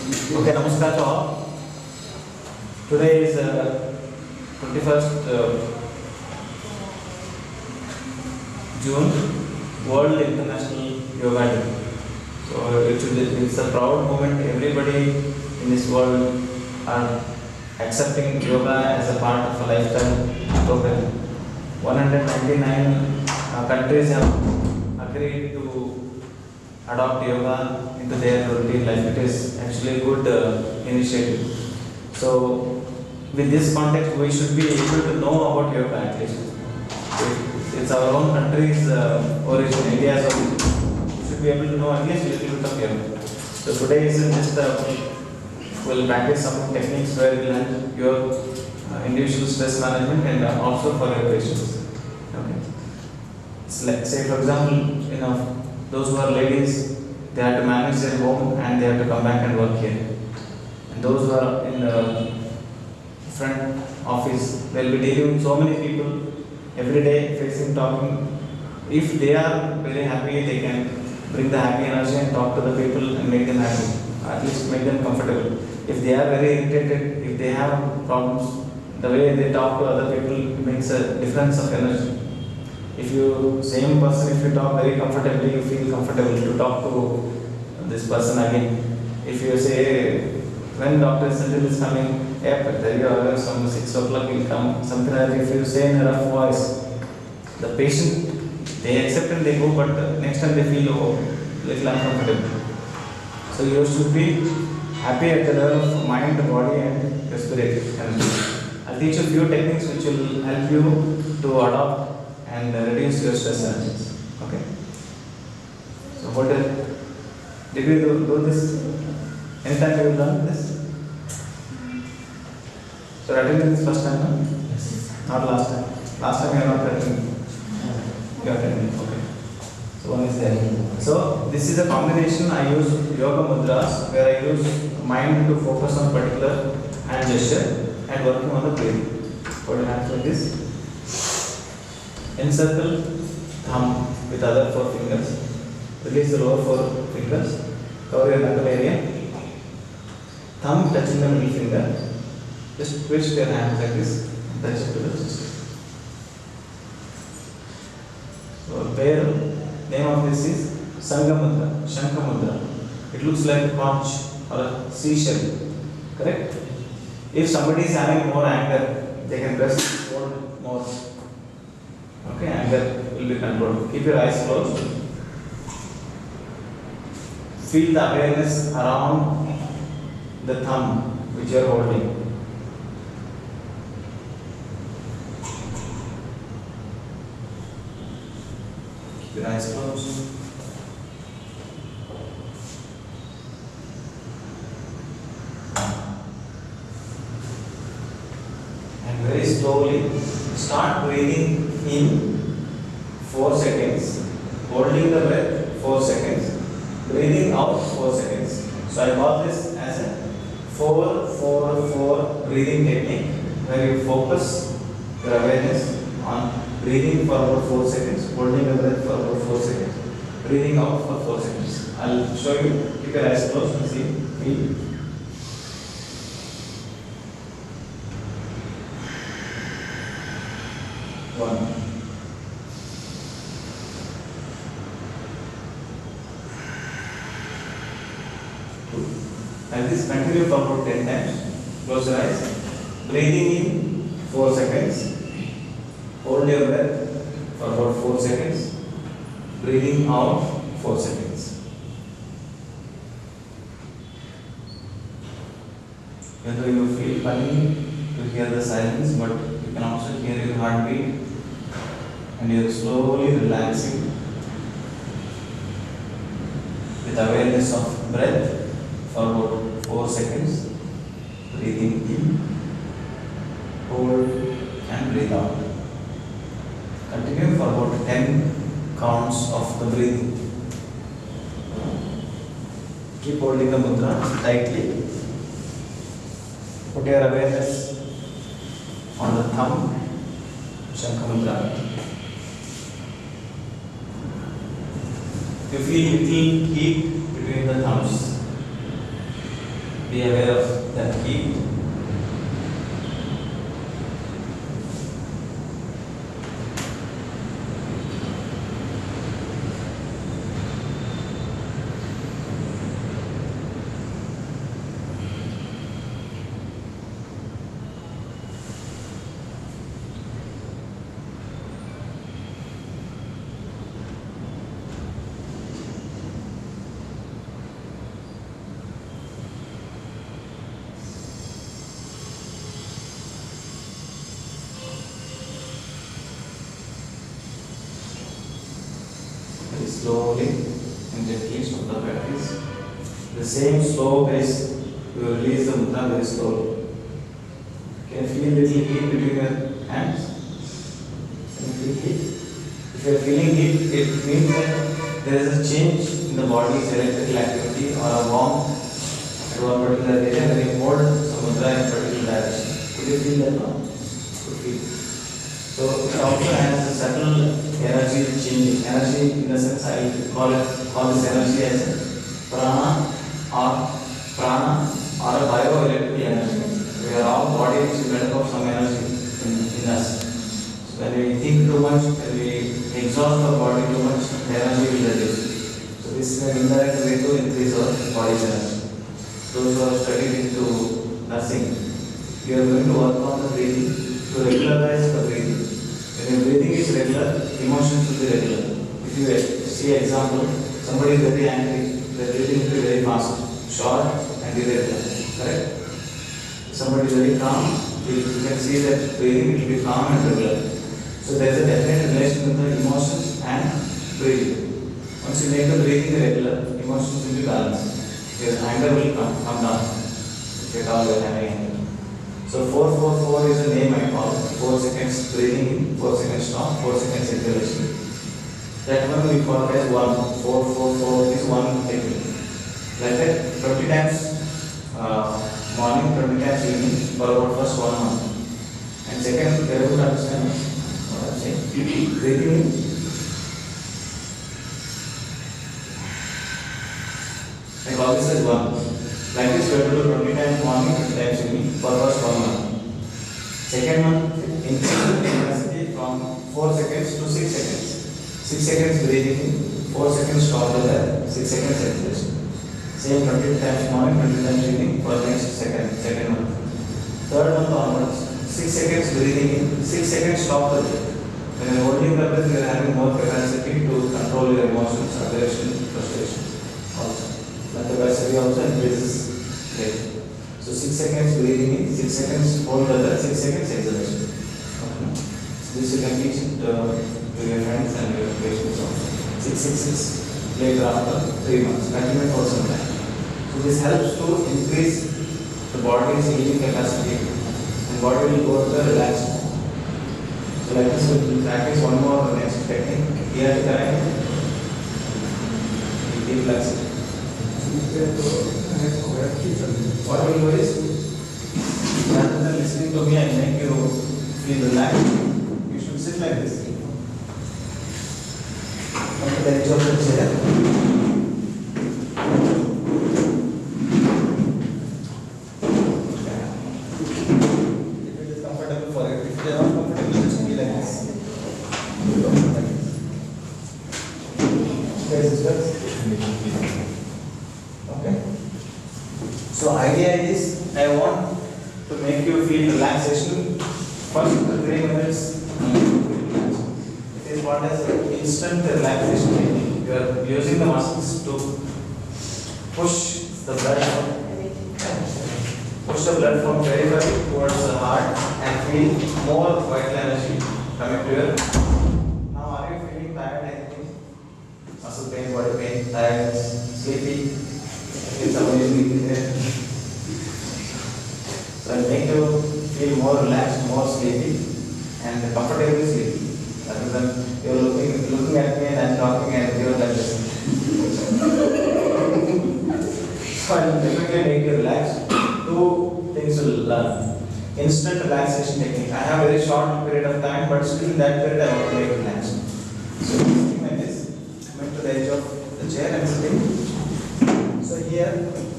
Okay, namaskar to all. Today is 21st June, World International Yoga Day. So it's a proud moment. Everybody in this world are accepting yoga as a part of a lifestyle program. 199 countries have agreed to adopt yoga into their routine life. It is actually a good initiative. So, with this context, we should be able to know about yoga at least. It's our own country's origin, India's origin. We should be able to know at least a little bit of yoga. So, today is just we'll practice some techniques where we'll help your individual stress management and also for your patients. Okay. It's like, say, for example, those who are ladies, they have to manage their home and they have to come back and work here. And those who are in the front office, they'll be dealing with so many people every day, facing, talking. If they are very happy, they can bring the happy energy and talk to the people and make them happy, at least make them comfortable. If they are very irritated, if they have problems, the way they talk to other people makes a difference of energy. If you, same person, if you talk very comfortably, you feel comfortable to talk to this person again. If you say, hey, when Dr. Sanjay is coming, yeah, but there you are, some 6 o'clock will come, something like that. If you say in a rough voice, the patient, they accept and they go, but next time they feel, oh, little uncomfortable. So you should be happy at the level of mind, body and respiratory energy. I'll teach you a few techniques which will help you to adopt and reduce your stress energies. Okay. So what did we do this? Anytime you have done this? So attending this first time, no? Yes. Not last time. Last time you are not attending. You are attending. Okay. So one is there. So this is a combination. I use yoga mudras where I use mind to focus on particular hand gesture and working on the breathing. Put your hands like this. Encircle thumb with other 4 fingers. Release the lower 4 fingers. Cover your knuckle area. Thumb touching the middle finger. Just twist your hands like this. Touch it to the chest. So, pair name of this is Sangha Mudra, Shankha Mudra. It looks like a conch or a seashell. Correct? If somebody is having more anger, they can press more. Okay, anger will be controlled. Keep your eyes closed. Feel the awareness around the thumb which you are holding. Keep your eyes closed. And very slowly start breathing in 4 seconds, holding the breath 4 seconds, breathing out 4 seconds. So I call this as a 4-4-4 breathing technique where you focus your awareness on breathing for about 4 seconds, holding the breath for about 4 seconds, breathing out for 4 seconds. I'll show you. Keep your eyes closed and see. Feel. One. Two. And this continue for about 10 times. Close your eyes. Breathing in 4 seconds. Hold your breath for about 4 seconds. Breathing out 4 seconds. Even though you feel funny to hear the silence, but you can also hear your heartbeat and you are slowly relaxing with awareness of breath for about 4 seconds. Breathing in, hold and breathe out. Continue for about 10 counts of the breathing. Keep holding the mudra tightly. Put your awareness on the thumb, Shankha Mudra. You feel little heat between the thumbs. Be aware of that heat. Very slowly and gently stop the practice. The same slow pace, you will release the mudra very slowly. Can you feel little heat between your hands? Can you feel heat? If you are feeling heat, it means that there is a change in the body's electrical activity or a warmth at one particular area when you hold some mudra in a particular direction. Could you feel that now? Could feel. So it also has a subtle energy changing. Energy in the sense I will call this energy as prana or a bioelectrical energy. We are all body which is made up of some energy in us. So when we think too much, when we exhaust our body too much, the energy will reduce. So this is an indirect way to increase our body's energy. Those who are studied into nursing, you are going to work on the breathing to regularize the breathing. When your breathing is regular, emotions will be regular. If you see example, somebody is very angry, their breathing will be very fast, short and irregular. Correct? Somebody is very calm, you can see that breathing will be calm and regular. So there is a definite relation with the emotions and breathing. Once you make the breathing regular, emotions will be balanced. Your anger will come down. If at all you are having anger. So 4-4-4 is a name I call. 4 seconds breathing in, 4 seconds stop, 4 seconds exhalation. That one we call as 1. 4-4-4 is one technique. Like that 20 times morning, 20 times evening for about first 1 month. And second, very good understand what I am saying. Breathing in. I call this as 1. Like this, we have to do 20 times morning, 20 times evening for first 1 month. Second month, increase the intensity from 4 seconds to 6 seconds. 6 seconds breathing in, 4 seconds stop the breath, 6 seconds exhalation. Same 20 times morning, 20 times evening for next second month. Third month onwards, 6 seconds breathing in, 6 seconds stop the breath. When you are holding the breath, you are having more capacity to control your emotions, aggression, frustration also. That capacity also increases later. So 6 seconds breathing in, 6 seconds hold the breath, 6 seconds exhalation. Okay. So this you can teach it to your friends and your patients also. 6 later after 3 months. Continue for some time. So this helps to increase the body's healing capacity and body will go to the relaxed mode. So like this we will practice one more next technique. Here at the time, deep relaxation. What we will do is, rather than listening to me and make you feel relaxed, you should sit like this. On the edge of the chair. If it is comfortable for you, if you are not comfortable, just be like this. Okay, sisters? Okay. So idea is I want to make you feel relaxation. First 3 minutes. It is what is instant relaxation technique. You are using the muscles to push the blood from periphery towards the heart and feel more vital energy coming to your. Now are you feeling tired? Anything? Muscle pain, body pain, tiredness, sleepy? It's amazing. So I'll make you feel more relaxed, more sleepy and comfortably sleepy. Rather than you're looking at me and I'm talking and you're like this. So I'll definitely make you relax. 2 things will learn. Instant relaxation technique. I have a very short period of time, but still in that period I want to make you relax. So sitting like this, coming to the edge of the chair and sitting. So here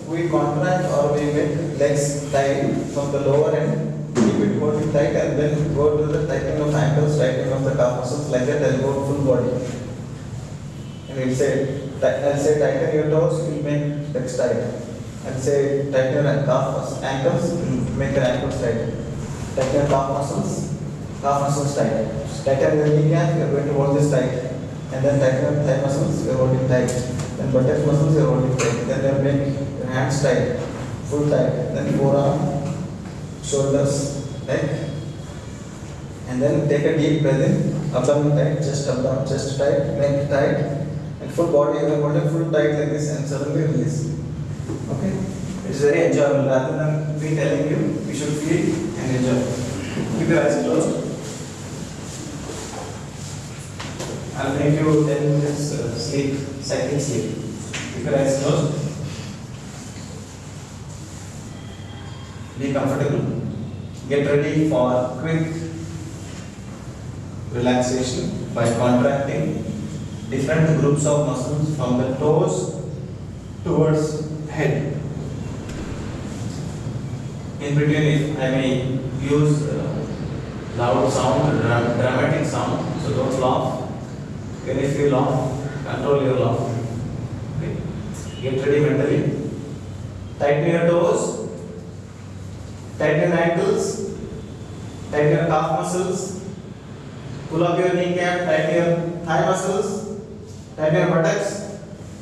we contract or we make legs tight from the lower end, keep it holding tight and then go to the tightening of ankles, tightening of the calf muscles like that and go full body. And we'll say, I'll say tighten your toes, we'll make legs tight. I'll say tighten your ankles, make your ankles tight. Tighten your calf muscles tight. Tighten your kneecap, you're going to hold this tight. And then tighten your thigh muscles, you're holding tight. Then buttocks muscles, you're holding tight. Then you'll make your hands tight, full tight. Then forearm, shoulders, neck. And then take a deep breath in, abdomen tight, chest tight, neck tight. And full body, you're holding full tight like this and suddenly release. Okay? It's very enjoyable. Rather than me telling you, you should feel and enjoy. Keep your eyes closed. I'll make you 10 minutes sleep, cycling sleep. Keep your eyes closed. Be comfortable. Get ready for quick relaxation by contracting different groups of muscles from the toes towards head. In between, if I may use loud sound, dramatic sound, so don't laugh. When you feel laugh, control your laugh. Okay. Get ready mentally. Tighten your toes, tighten your ankles, tighten your calf muscles, pull up your kneecap, tighten your thigh muscles, tighten your buttocks,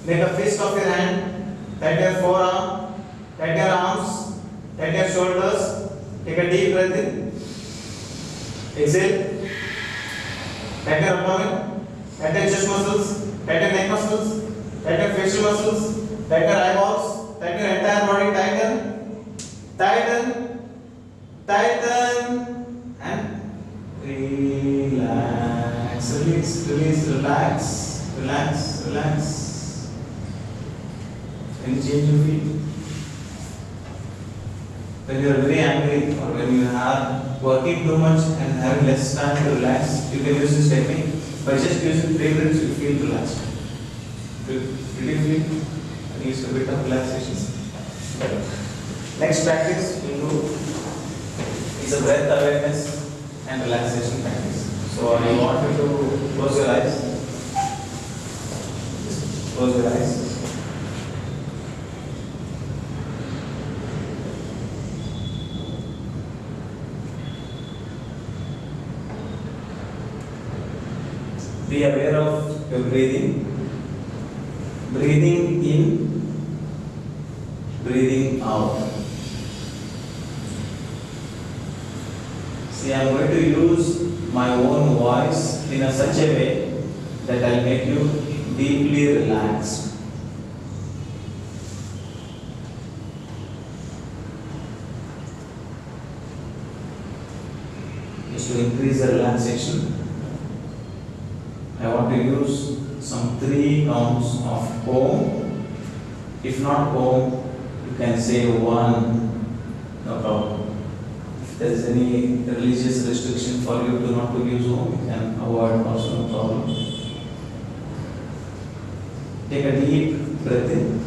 make a fist of your hand, tighten your forearm, tighten your arms, tighten your shoulders, take a deep breath in, exhale, tighten your abdomen, tighten your chest muscles, tighten your neck muscles, tighten your facial muscles, tighten your eyeballs, tighten your entire body, tighten, and relax, relax. Any change you feel? When you are very angry or when you are working too much and having less time to relax, you can use this technique. By just using 3 minutes, you feel relaxed. Did you feel at least a bit of relaxation? Next practice we'll do is a breath awareness and relaxation practice. So I want you to close your eyes. Just close your eyes. Be aware of your breathing. Breathing in, breathing out. See, I am going to use my own voice in such a way that I will make you deeply relaxed. Just to increase the relaxation, I want to use some 3 counts of Om. If not Om, you can say 1, no problem. If there is any religious restriction for you to not to use Om, you can avoid also, no problem. Take a deep breath in.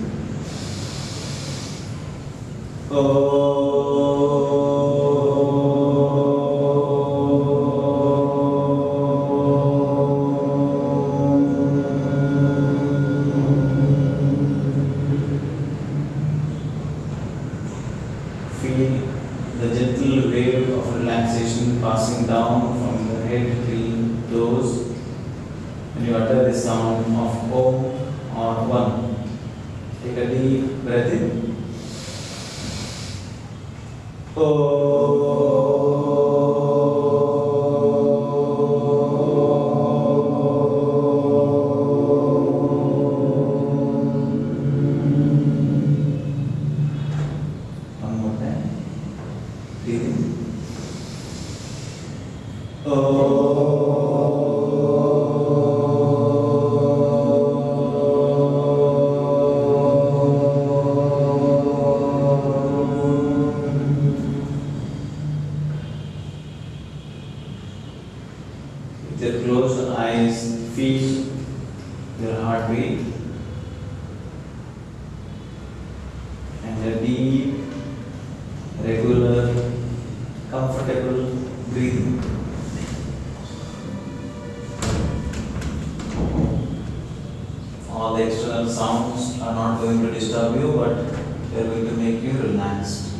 Feel the gentle wave of relaxation passing down from the head till toes when you utter the sound of Om or 1. Take a deep breath in. One more time. Breathe in. deep, regular, comfortable breathing. All the external sounds are not going to disturb you, but they are going to make you relaxed.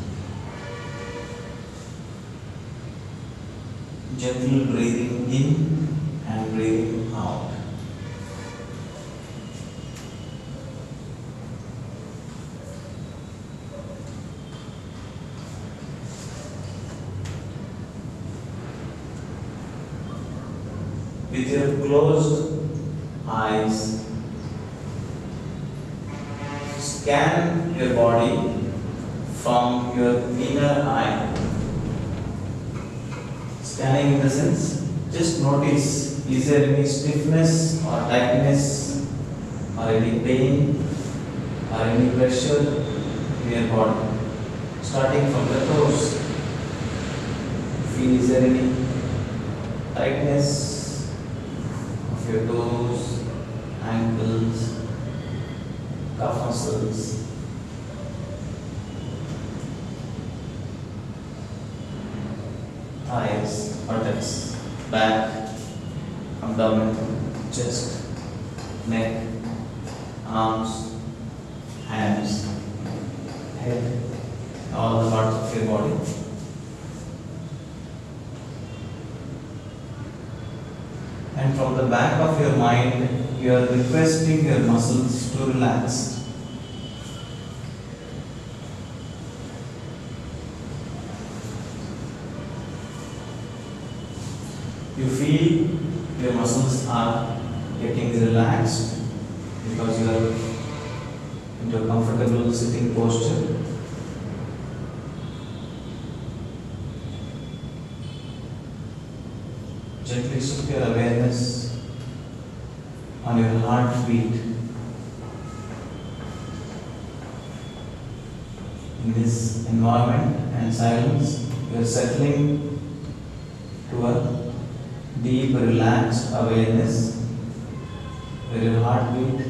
Gentle breathing in and breathing out. With your closed eyes, scan your body from your inner eye. Scanning in the sense, just notice, is there any stiffness or tightness or any pain or any pressure in your body? Starting from the toes. Feel, is there any tightness of your toes, ankles, calf muscles? Thighs, buttocks, back, abdomen, chest, neck, arms, hands, head, all the parts of your body. And from the back of your mind, you are requesting your muscles to relax. You feel your muscles are getting relaxed because you are into a comfortable sitting posture. Gently shift your awareness on your heartbeat. In this environment and silence, you are settling to a deep, relaxed awareness where your heartbeat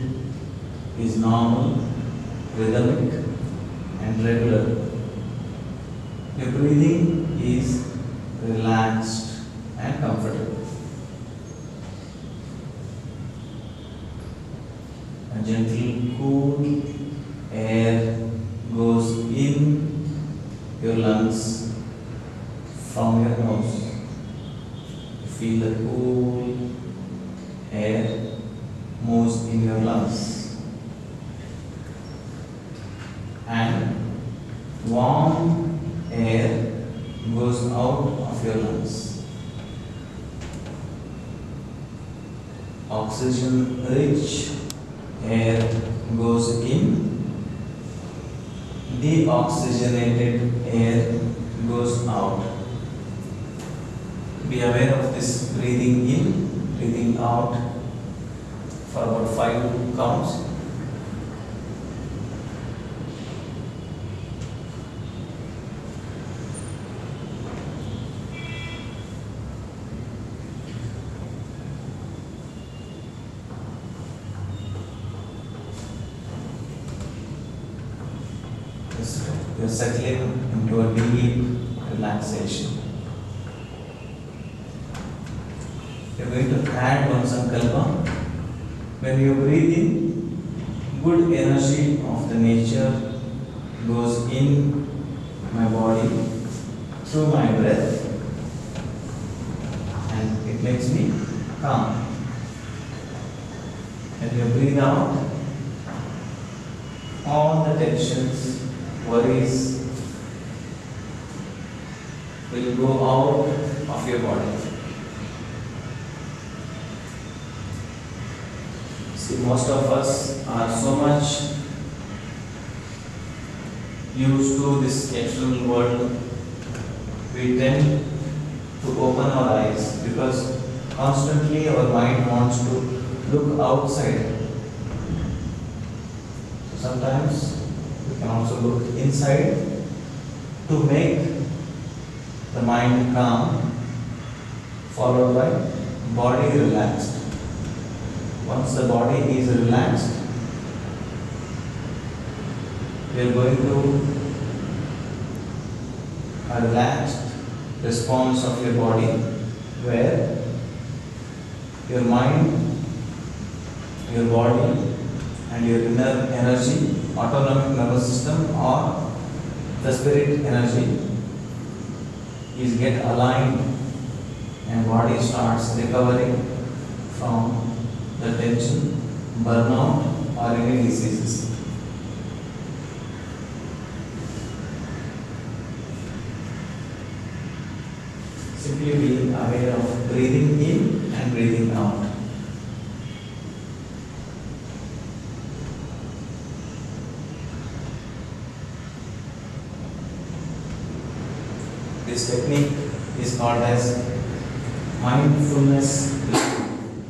is normal, rhythmic, and regular. Your breathing is relaxed and comfortable. A gentle, cool air goes in your lungs from your nose. Feel the cool air moves in your lungs, and warm air goes out of your lungs. Oxygen rich air goes in, deoxygenated air goes out. Be aware of this breathing in, breathing out for about 5 counts. You're settling into a deep relaxation. You're going to add one sankalpa. When you breathe in, good energy of the nature goes in my body through my breath, and it makes me calm. When you breathe out, all the tensions, worries will go out of your body. See, most of us are so much used to this external world, we tend to open our eyes because constantly our mind wants to look outside. So sometimes we can also look inside to make the mind calm, followed by body relaxed. Once the body is relaxed, we are going to a relaxed response of your body where your mind, your body and your inner energy, autonomic nervous system or the spirit energy is get aligned and body starts recovering from the tension, burnout or any diseases. Simply be aware of breathing in and breathing out. This technique is called as mindfulness breathing.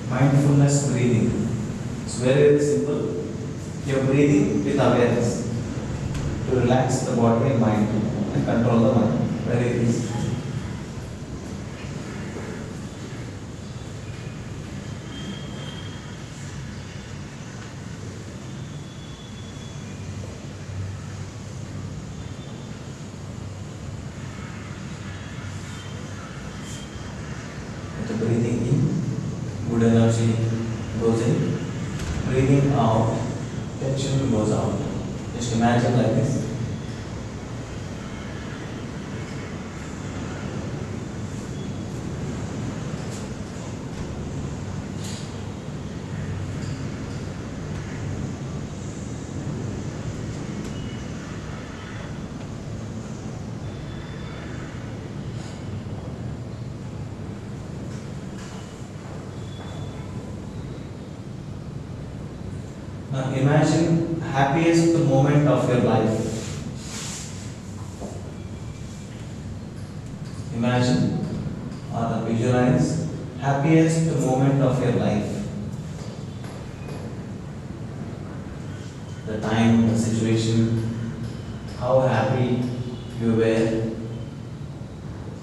Mindfulness breathing. It's very, very simple. You're breathing with awareness to relax the body and mind and control the mind. Very easy. With the breathing in, good energy goes in. Breathing out, tension goes out. Just imagine like this. Now imagine happiest moment of your life. Imagine or visualize happiest moment of your life. The time, the situation, how happy you were,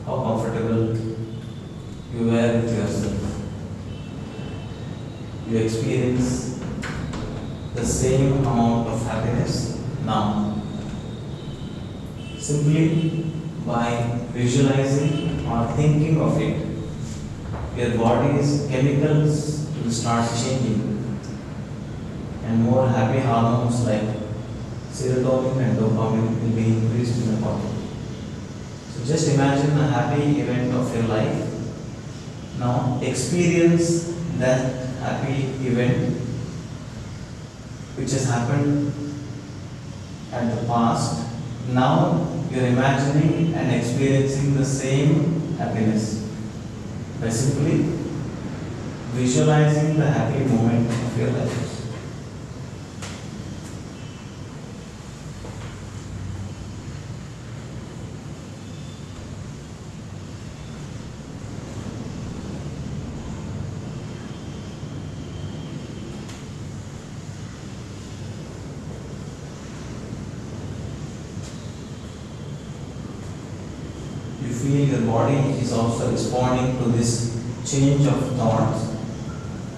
how comfortable you were with yourself. You experience the same amount of happiness now. Simply by visualizing or thinking of it, your body's chemicals will start changing and more happy hormones like serotonin and dopamine will be increased in the body. So just imagine a happy event of your life. Now experience that happy event which has happened at the past. Now you're imagining and experiencing the same happiness by simply visualizing the happy moment of your life. You feel your body is also responding to this change of thoughts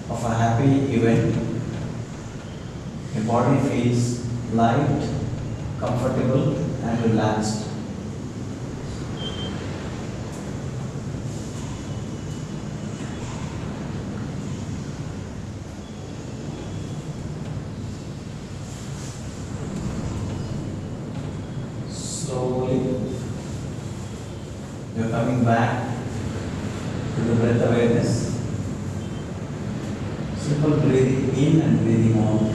of a happy event. Your body feels light, comfortable and relaxed. Slowly you're coming back to the breath awareness. Simple breathing in and breathing out.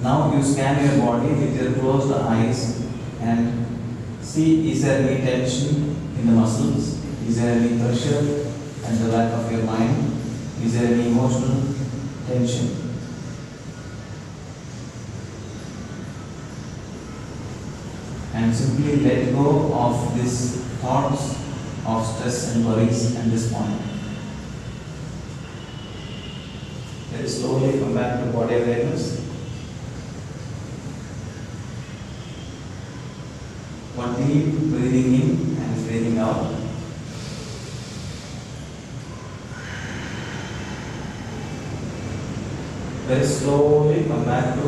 Now you scan your body with your closed eyes and see, is there any tension in the muscles? Is there any pressure at the back of your mind? Is there any emotional tension? And simply let go of these thoughts of stress and worries at this point. Very slowly come back to body awareness. One deep breathing in and breathing out. Very slowly come back to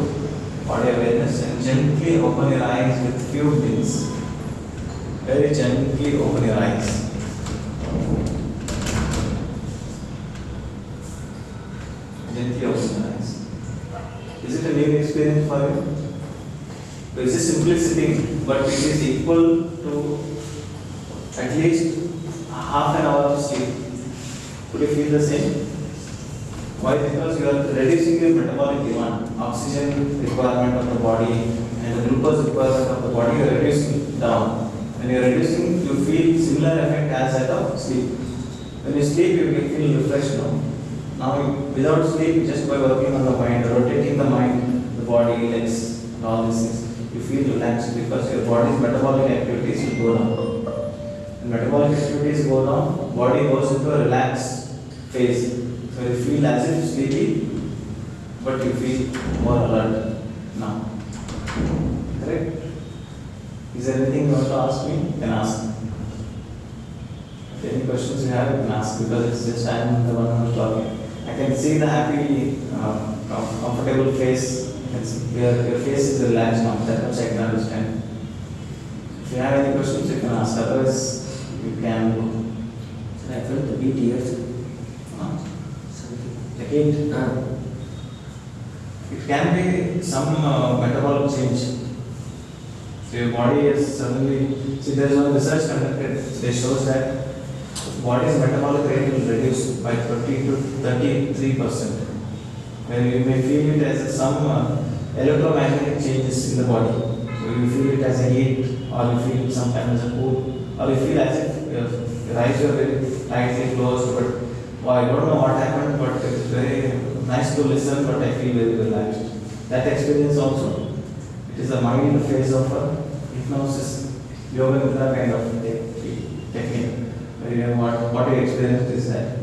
body awareness and gently open your eyes with few blinks. Very gently open your eyes. Gently open your eyes. Is it a new experience for you? So it's just simply sitting, but it is equal to at least half an hour of sleep. Could you feel the same? Why? Because you are reducing your metabolic demand, oxygen requirement of the body and the glucose requirement of the body, you are reducing down. When you are reducing, you feel similar effect as that of sleep. When you sleep, you will feel refreshed now. Without sleep, just by working on the mind, rotating the mind, the body, legs, and all these things, you feel relaxed because your body's metabolic activities will go down. When metabolic activities go down, body goes into a relaxed phase. So you feel as if sleepy, but you feel more alert now. Correct? Is there anything you want to ask me? You can ask. If any questions you have, you can ask because it's just I'm the one who's talking. I can see the happy, comfortable face. Your face is relaxed now. That much I can understand. If you have any questions, you can ask. Otherwise, you can go. So I felt a bit here. Again, it can be some metabolic change. So your body is suddenly, see there is one research conducted, they shows that body's metabolic rate will reduce by 30 to 33%. Where you may feel it as some electromagnetic changes in the body. So you feel it as a heat, or you feel sometimes a cool, or you feel as if your eyes are very tightly closed, but I don't know what happened, but it's very nice to listen, but I feel very relaxed. That experience also, it is a mild phase of hypnosis, yoga nidra kind of technique. Where you have what you experienced is that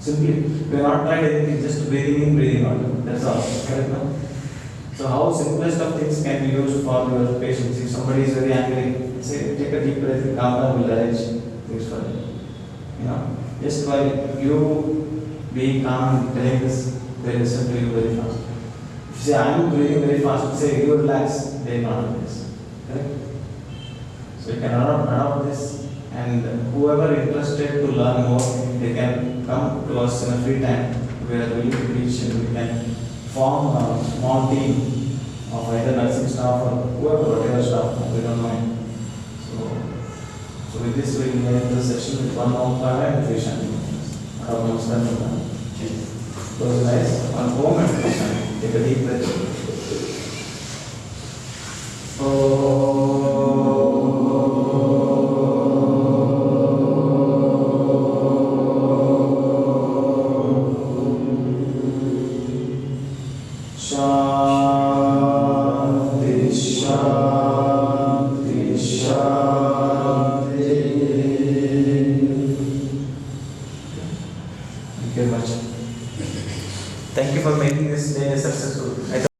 simply, we are not trying anything, just breathing in, breathing out. That's all. Correct now? So how simplest of things can be used for your patients? If somebody is very angry, say take a deep breath, calm down, will arrange things for you. You know, just by you being calm and telling this, they listen to you very fast. If you say I am breathing very fast, say you relax, they will not do this. Correct? So you can adopt this, and whoever interested to learn more, they can come to us in a free time. We are willing to teach, and we can form a small team of either nursing staff or whoever, whatever staff, we don't mind. So with this we will end the session with one more prayer and Krishan. Close your eyes, one home and Krishan. Take a deep breath. Thank you for making this day successful.